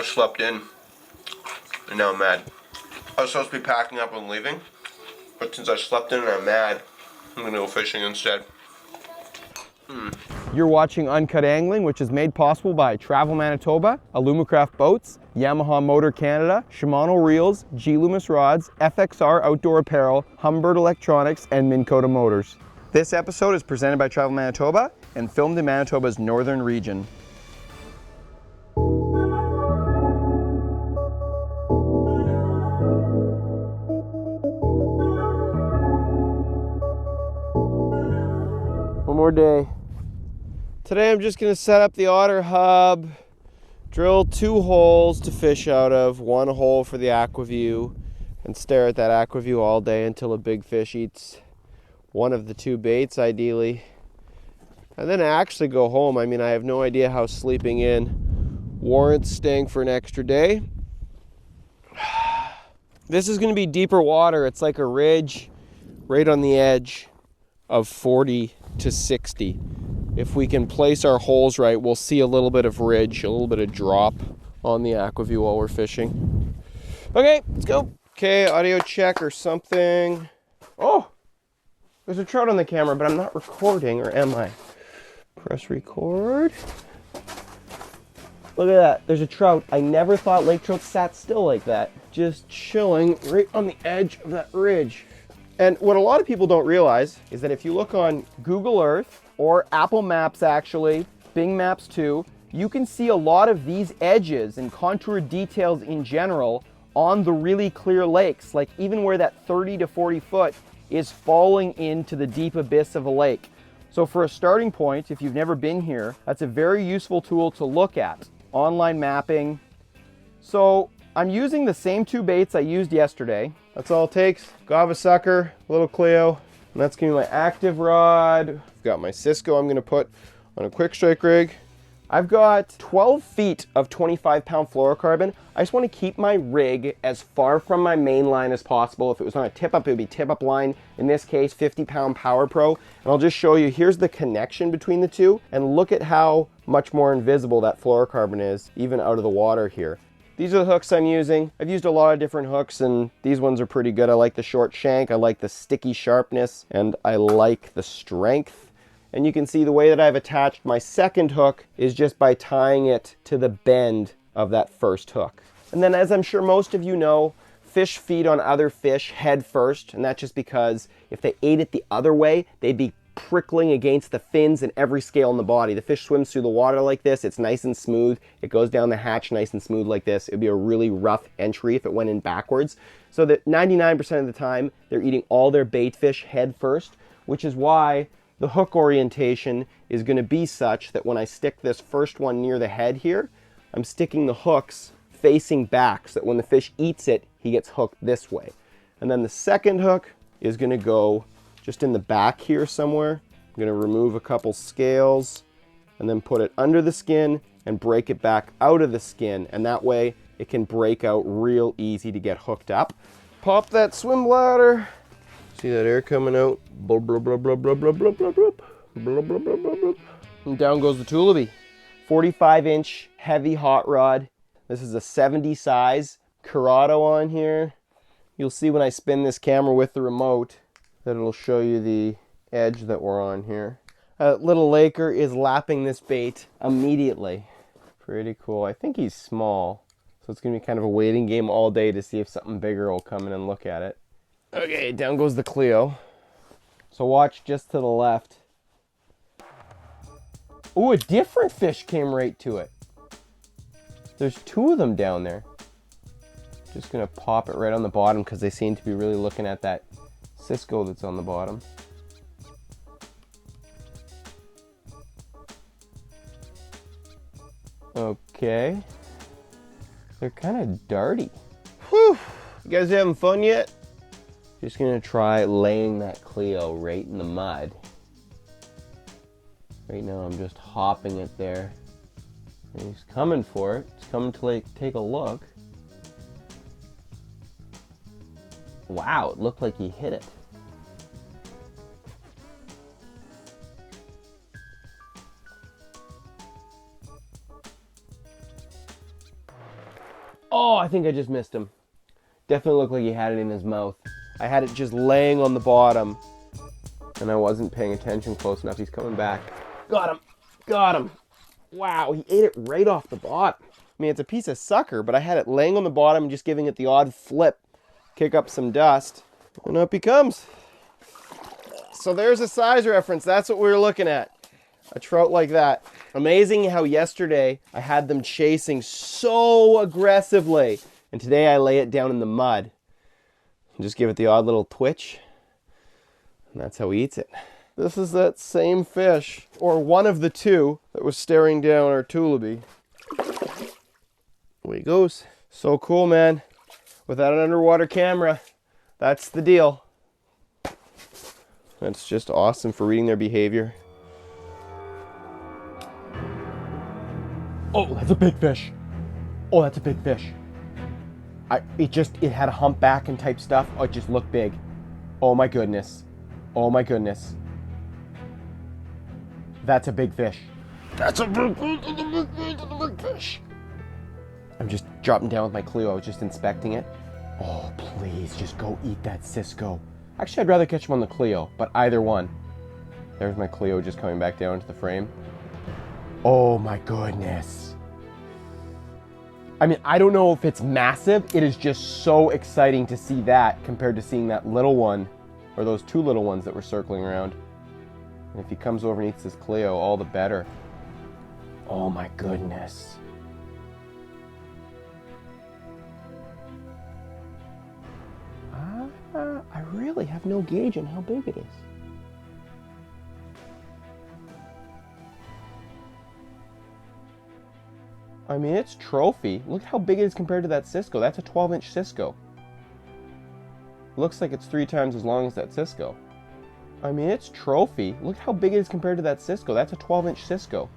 I slept in, and now I'm mad. I was supposed to be packing up and leaving, but since I slept in and I'm mad, I'm gonna go fishing instead. You're watching Uncut Angling, which is made possible by Travel Manitoba, Alumacraft Boats, Yamaha Motor Canada, Shimano Reels, G Loomis Rods, FXR Outdoor Apparel, Humbird Electronics, and Minn Kota Motors. This episode is presented by Travel Manitoba and filmed in Manitoba's northern region. One more day. Today I'm just going to set up the otter hub, drill 2 holes to fish out of, 1 hole for the aquaview, and stare at that aquaview all day until a big fish eats one of the 2 baits ideally. And then actually go home. I mean, I have no idea how sleeping in warrants staying for an extra day. This is going to be deeper water. It's like a ridge right on the edge of 40 to 60. If we can place our holes right, we'll see a little bit of ridge, a little bit of drop on the aquaview while we're fishing. Okay, let's go. Okay, audio check or something. Oh, there's a trout on the camera, but I'm not recording, or am I? Press record. Look at that, there's a trout. I never thought lake trout sat still like that. Just chilling right on the edge of that ridge. And what a lot of people don't realize is that if you look on Google Earth, or Apple Maps actually, Bing Maps too, you can see a lot of these edges and contour details in general on the really clear lakes, like even where that 30 to 40 foot is falling into the deep abyss of a lake. So for a starting point, if you've never been here, that's a very useful tool to look at. Online mapping. So I'm using the same 2 baits I used yesterday. That's all it takes. Gava sucker, a little Cleo, and that's gonna be my active rod. I've got my Cisco I'm gonna put on a quick strike rig. I've got 12 feet of 25-pound fluorocarbon. I just want to keep my rig as far from my main line as possible. If it was on a tip-up, it would be tip-up line. In this case, 50-pound Power Pro. And I'll just show you, here's the connection between the two, and look at how much more invisible that fluorocarbon is, even out of the water here. These are the hooks I'm using. I've used a lot of different hooks, and these ones are pretty good. I like the short shank, I like the sticky sharpness, and I like the strength. And you can see the way that I've attached my second hook is just by tying it to the bend of that first hook. And then, as I'm sure most of you know, fish feed on other fish head first, and that's just because if they ate it the other way, they'd be prickling against the fins and every scale in the body. The fish swims through the water like this. It's nice and smooth. It goes down the hatch nice and smooth like this. It would be a really rough entry if it went in backwards. So that 99% of the time, they're eating all their bait fish head first, which is why the hook orientation is going to be such that when I stick this first one near the head here, I'm sticking the hooks facing back so that when the fish eats it, he gets hooked this way. And then the second hook is going to go just in the back here somewhere. I'm going to remove a couple scales and then put it under the skin and break it back out of the skin. And that way it can break out real easy to get hooked up. Pop that swim bladder. See that air coming out? Blub, blub, blub, blub, blub, blub, blub, blub, blub. Blub, blub, blub, blub, blub. And down goes the Tulabee. 45-inch heavy hot rod. This is a 70 size. Curado on here. You'll see when I spin this camera with the remote that it'll show you the edge that we're on here. Little Laker is lapping this bait immediately. Pretty cool. I think he's small, so it's going to be kind of a waiting game all day to see if something bigger will come in and look at it. Okay, down goes the Cleo. So watch just to the left. Ooh, a different fish came right to it. There's 2 of them down there. Just gonna pop it right on the bottom because they seem to be really looking at that Cisco that's on the bottom. Okay. They're kind of darty. Whew! You guys having fun yet? Just gonna try laying that Cleo right in the mud. Right now I'm just hopping it there. And he's coming for it. He's coming to take a look. Wow, it looked like he hit it. Oh, I think I just missed him. Definitely looked like he had it in his mouth. I had it just laying on the bottom, and I wasn't paying attention close enough. He's coming back. Got him. Got him. Wow, he ate it right off the bottom. I mean, it's a piece of sucker, but I had it laying on the bottom and just giving it the odd flip, kick up some dust, and up he comes. So there's a size reference. That's what we were looking at. A trout like that. Amazing how yesterday I had them chasing so aggressively, and today I lay it down in the mud and just give it the odd little twitch, and that's how he eats it. This is that same fish, or one of the two, that was staring down our tulipy. Away he goes. So cool, man. Without an underwater camera, that's the deal. That's just awesome for reading their behavior. Oh, that's a big fish. Oh, that's a big fish. It had a humpback and type stuff. Oh, it just looked big. Oh my goodness. Oh my goodness. That's a big fish. That's a big fish. I'm just dropping down with my Clio. I was just inspecting it. Oh, please, just go eat that Cisco. Actually, I'd rather catch him on the Clio, but either one. There's my Clio just coming back down to the frame. Oh my goodness. I mean, I don't know if it's massive. It is just so exciting to see that compared to seeing that little one, or those two little ones that were circling around. And if he comes over and eats this Clio, all the better. Oh my goodness. I really have no gauge on how big it is. I mean, it's trophy. Look how big it is compared to that Cisco. That's a 12-inch Cisco. Looks like it's 3 times as long as that Cisco. I mean, it's trophy. Look how big it is compared to that Cisco. That's a 12-inch Cisco.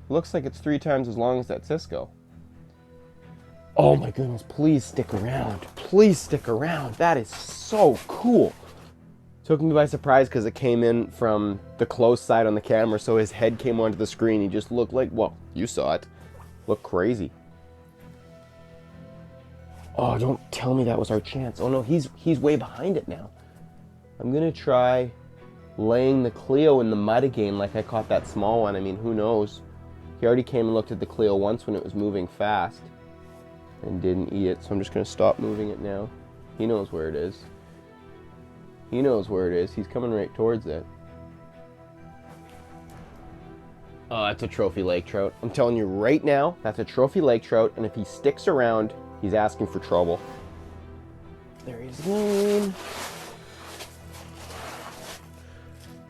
Looks like it's 3 times as long as that Cisco. Oh my goodness, please stick around. Please stick around. That is so cool. Took me by surprise because it came in from the close side on the camera, so his head came onto the screen. He just looked like, well, you saw it. Looked crazy. Oh, don't tell me that was our chance. Oh no, he's way behind it now. I'm gonna try laying the Clio in the mud again like I caught that small one. I mean, who knows? He already came and looked at the Clio once when it was moving fast and didn't eat it, so I'm just gonna stop moving it now. He knows where it is. He knows where it is. He's coming right towards it. Oh, that's a trophy lake trout. I'm telling you right now, that's a trophy lake trout, and if he sticks around, he's asking for trouble. There he's going.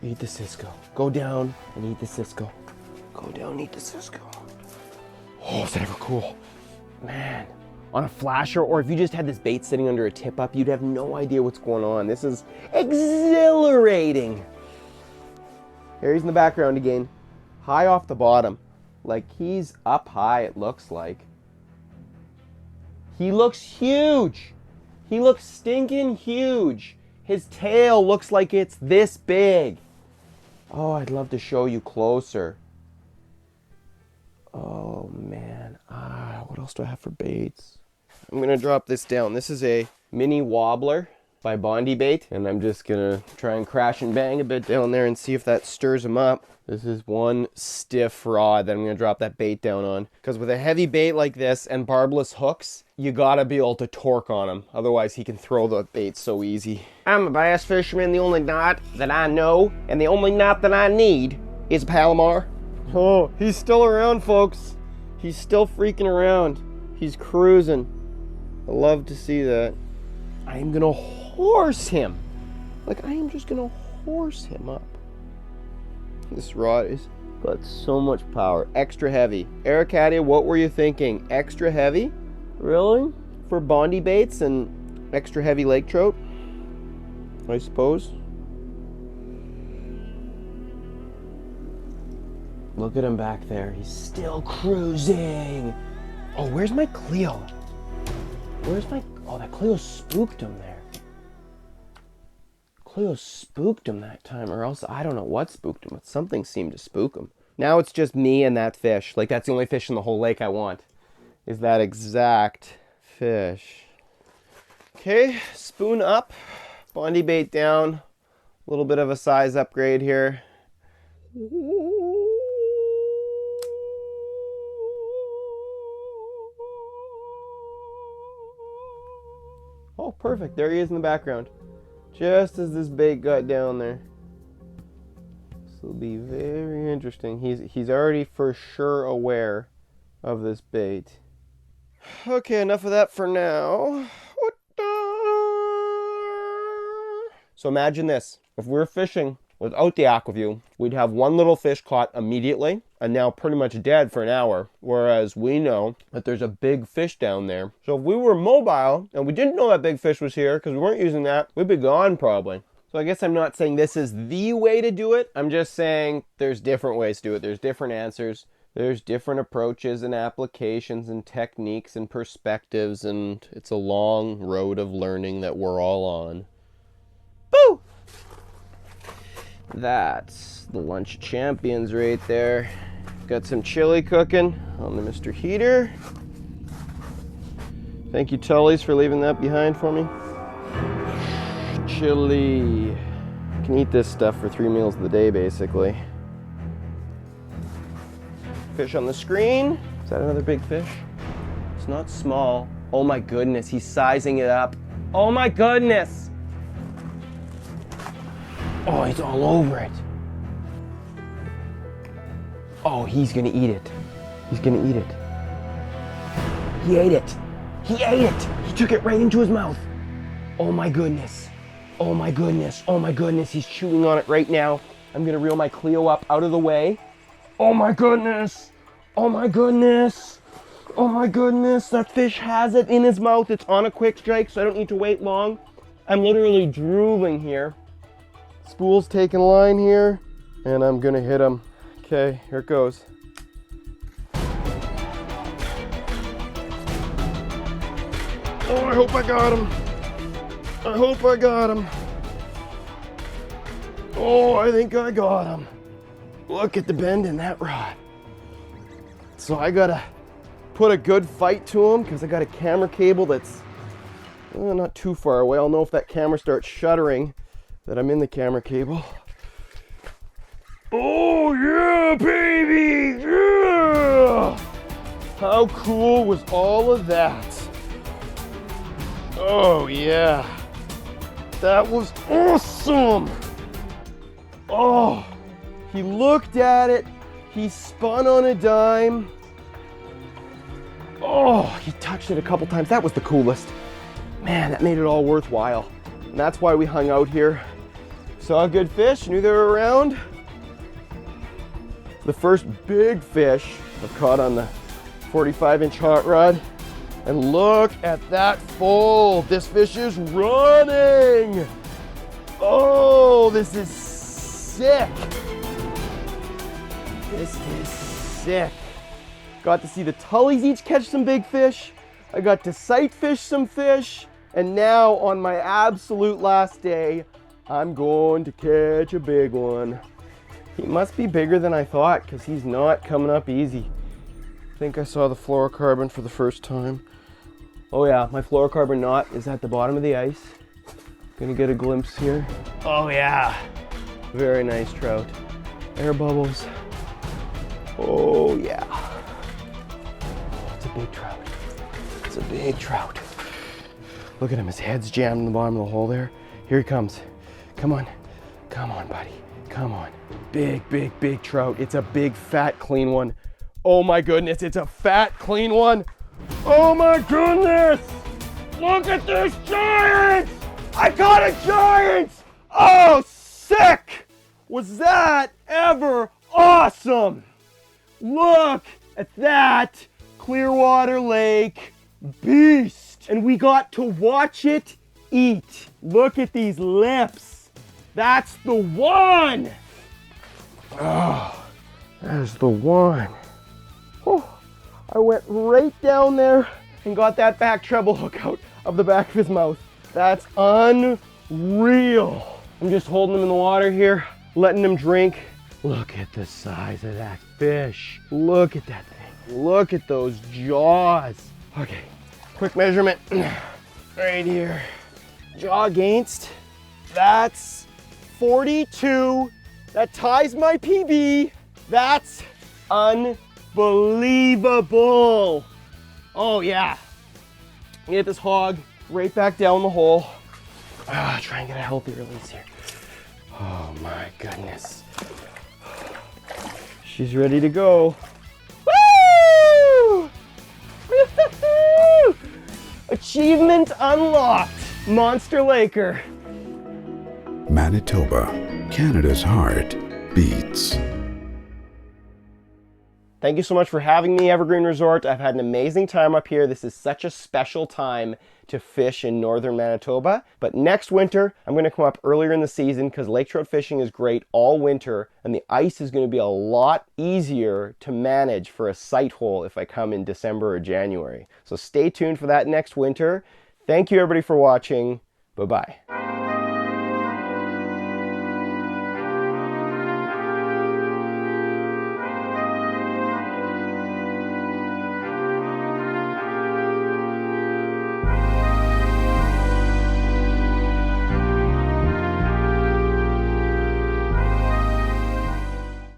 Eat the Cisco. Go down and eat the Cisco. Go down and eat the Cisco. Oh, is that ever cool? Man, on a flasher, or if you just had this bait sitting under a tip-up, you'd have no idea what's going on. This is exhilarating. Here he's in the background again. High off the bottom. Like he's up high, it looks like. He looks huge. He looks stinking huge. His tail looks like it's this big. Oh, I'd love to show you closer. Oh man. What else do I have for baits? I'm gonna drop this down. This is a mini wobbler by Bondi Bait, and I'm just gonna try and crash and bang a bit down there and see if that stirs him up. This is one stiff rod that I'm gonna drop that bait down on. Because with a heavy bait like this and barbless hooks, you gotta be able to torque on him. Otherwise he can throw the bait so easy. I'm a bass fisherman. The only knot that I know and the only knot that I need is a Palomar. Oh, he's still around, folks. He's still freaking around. He's cruising. I love to see that. I am gonna horse him. Like I am just gonna horse him up. This rod is got so much power. Extra heavy. Ericadia, what were you thinking? Extra heavy? Really? For Bondi baits and extra heavy lake trout? I suppose. Look at him back there. He's still cruising. Oh, where's my Clio? Where's my... Oh, that Clio spooked him there. Clio spooked him that time, or else I don't know what spooked him, but something seemed to spook him. Now it's just me and that fish. Like, that's the only fish in the whole lake I want, is that exact fish. Okay, spoon up, Bondi bait down, a little bit of a size upgrade here. Oh, perfect. There he is in the background. Just as this bait got down there. This will be very interesting. He's already for sure aware of this bait. Okay, enough of that for now. So imagine this. If we're fishing without the aquaview, we'd have one little fish caught immediately and now pretty much dead for an hour. Whereas we know that there's a big fish down there. So if we were mobile and we didn't know that big fish was here because we weren't using that, we'd be gone probably. So I guess I'm not saying this is the way to do it. I'm just saying there's different ways to do it. There's different answers. There's different approaches and applications and techniques and perspectives, and it's a long road of learning that we're all on. Boo! That's the lunch champions right there. Got some chili cooking on the Mr. Heater. Thank you, Tully's, for leaving that behind for me. Chili. You can eat this stuff for 3 meals of the day, basically. Fish on the screen. Is that another big fish? It's not small. Oh my goodness, he's sizing it up. Oh my goodness! Oh, he's all over it. Oh, he's gonna eat it. He's gonna eat it. He ate it. He ate it. He took it right into his mouth. Oh my goodness. Oh my goodness. Oh my goodness. He's chewing on it right now. I'm gonna reel my Clio up out of the way. Oh my goodness. Oh my goodness. Oh my goodness. That fish has it in his mouth. It's on a quick strike, so I don't need to wait long. I'm literally drooling here. Spool's taking line here, and I'm gonna hit him. Okay, here it goes. Oh, I hope I got him. I hope I got him. Oh, I think I got him. Look at the bend in that rod. So I gotta put a good fight to him because I got a camera cable that's not too far away. I'll know if that camera starts shuddering that I'm in the camera cable. Oh yeah, baby! Yeah! How cool was all of that? Oh yeah. That was awesome! Oh, he looked at it, he spun on a dime. Oh, he touched it a couple times. That was the coolest. Man, that made it all worthwhile. And that's why we hung out here. Saw a good fish, knew they were around. The first big fish I've caught on the 45-inch hot rod. And look at that fold. This fish is running. Oh, this is sick. This is sick. Got to see the Tullies each catch some big fish. I got to sight fish some fish. And now on my absolute last day, I'm going to catch a big one. He must be bigger than I thought because he's not coming up easy. I think I saw the fluorocarbon for the first time. Oh yeah, my fluorocarbon knot is at the bottom of the ice. Gonna get a glimpse here. Oh yeah, very nice trout. Air bubbles. Oh yeah. It's a big trout. It's a big trout. Look at him, his head's jammed in the bottom of the hole there. Here he comes. Come on. Come on, buddy. Come on. Big, big, big trout. It's a big, fat, clean one. Oh my goodness, it's a fat, clean one. Oh my goodness! Look at this giant! I caught a giant! Oh, sick! Was that ever awesome? Look at that Clearwater Lake beast! And we got to watch it eat. Look at these lips. That's the one! Oh, that's the one. Oh, I went right down there and got that back treble hook out of the back of his mouth. That's unreal. I'm just holding him in the water here, letting him drink. Look at the size of that fish. Look at that thing. Look at those jaws. Okay, Quick measurement right here. Jaw against. That's 42. That ties my PB. That's unbelievable. Oh yeah. Get this hog right back down the hole. Try and get a healthy release here. Oh my goodness. She's ready to go. Woo! Woo-hoo-hoo! Achievement unlocked. Monster Laker. Manitoba, Canada's heart beats. Thank you so much for having me, Evergreen Resort. I've had an amazing time up here. This is such a special time to fish in northern Manitoba. But next winter, I'm going to come up earlier in the season because lake trout fishing is great all winter, and the ice is going to be a lot easier to manage for a sight hole if I come in December or January. So stay tuned for that next winter. Thank you everybody for watching. Bye-bye.